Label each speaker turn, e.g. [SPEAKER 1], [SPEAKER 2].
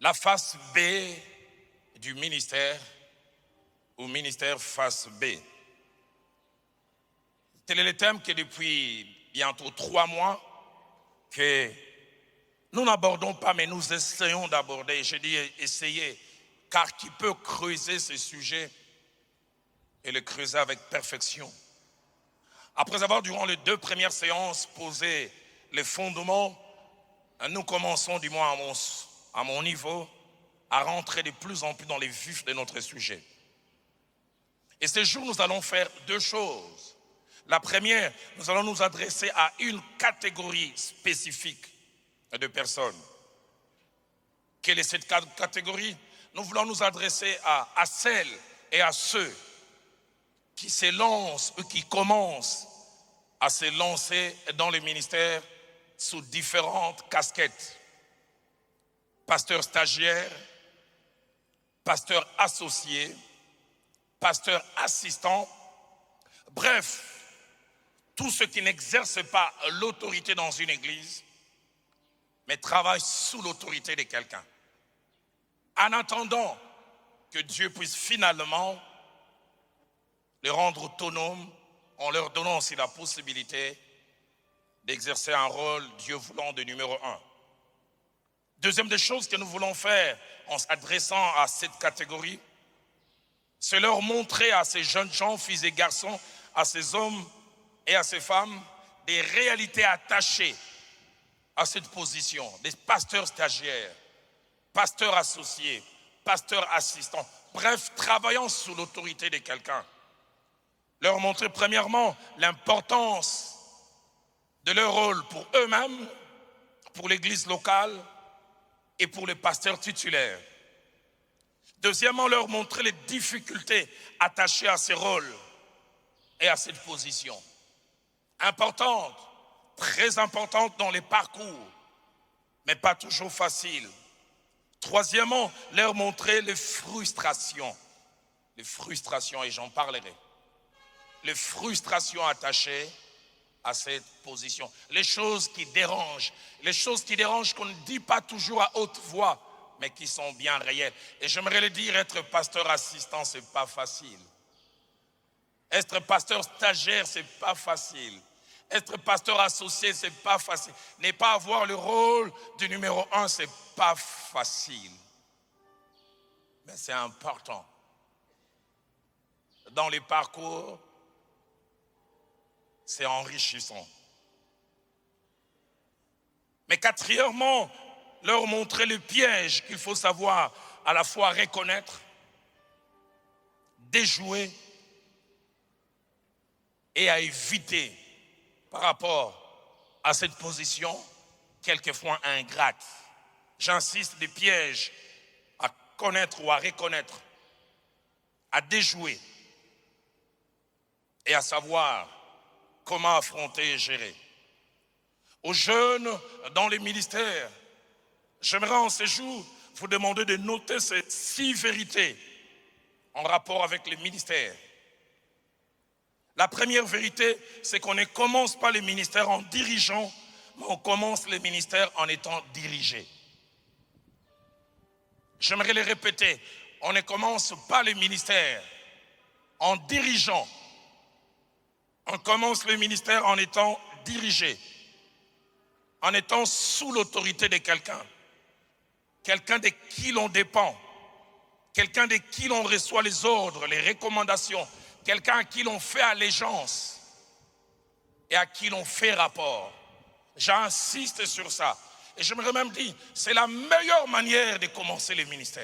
[SPEAKER 1] la face B du ministère ou ministère face B. Tel est le thème que depuis bientôt 3 mois que nous n'abordons pas, mais nous essayons d'aborder. Je dis essayer, car qui peut creuser ce sujet et le creuser avec perfection. Après avoir, durant les 2 premières séances, posé les fondements, nous commençons, du moins à mon niveau, à rentrer de plus en plus dans les vifs de notre sujet. Et ce jour, nous allons faire 2 choses. La première, nous allons nous adresser à une catégorie spécifique de personnes. Quelle est cette catégorie? Nous voulons nous adresser à celles et à ceux qui se lancent ou qui commencent à se lancer dans le ministère sous différentes casquettes. Pasteur stagiaire, pasteur associé, pasteur assistant, bref, tous ceux qui n'exercent pas l'autorité dans une église, mais travaillent sous l'autorité de quelqu'un. En attendant que Dieu puisse finalement les rendre autonomes, en leur donnant aussi la possibilité d'exercer un rôle, Dieu voulant, de numéro 1. Deuxième des choses que nous voulons faire en s'adressant à cette catégorie, c'est leur montrer à ces jeunes gens, filles et garçons, à ces hommes et à ces femmes, des réalités attachées à cette position, des pasteurs stagiaires, pasteurs associés, pasteurs assistants, bref, travaillant sous l'autorité de quelqu'un. Leur montrer premièrement l'importance de leur rôle pour eux-mêmes, pour l'église locale et pour les pasteurs titulaires. Deuxièmement, leur montrer les difficultés attachées à ces rôles et à cette position. Importante, très importante dans les parcours, mais pas toujours facile. Troisièmement, leur montrer les frustrations, et j'en parlerai. Les frustrations attachées à cette position. Les choses qui dérangent qu'on ne dit pas toujours à haute voix, mais qui sont bien réelles. Et j'aimerais le dire, être pasteur assistant, c'est pas facile. Être pasteur stagiaire, c'est pas facile. Être pasteur associé, c'est pas facile. Ne pas avoir le rôle du numéro 1, c'est pas facile. Mais c'est important. Dans les parcours, c'est enrichissant. Mais quatrièmement, leur montrer le piège qu'il faut savoir à la fois reconnaître, déjouer et à éviter par rapport à cette position quelquefois ingrate. J'insiste, des pièges à connaître ou à reconnaître, à déjouer et à savoir comment affronter et gérer. Aux jeunes dans les ministères, j'aimerais en ce jour vous demander de noter ces 6 vérités en rapport avec les ministères. La première vérité, c'est qu'on ne commence pas les ministères en dirigeant, mais on commence les ministères en étant dirigé. J'aimerais le répéter, on ne commence pas les ministères en dirigeant. On commence le ministère en étant dirigé, en étant sous l'autorité de quelqu'un, quelqu'un de qui l'on dépend, quelqu'un de qui l'on reçoit les ordres, les recommandations, quelqu'un à qui l'on fait allégeance et à qui l'on fait rapport. J'insiste sur ça. Et j'aimerais même dire, c'est la meilleure manière de commencer le ministère.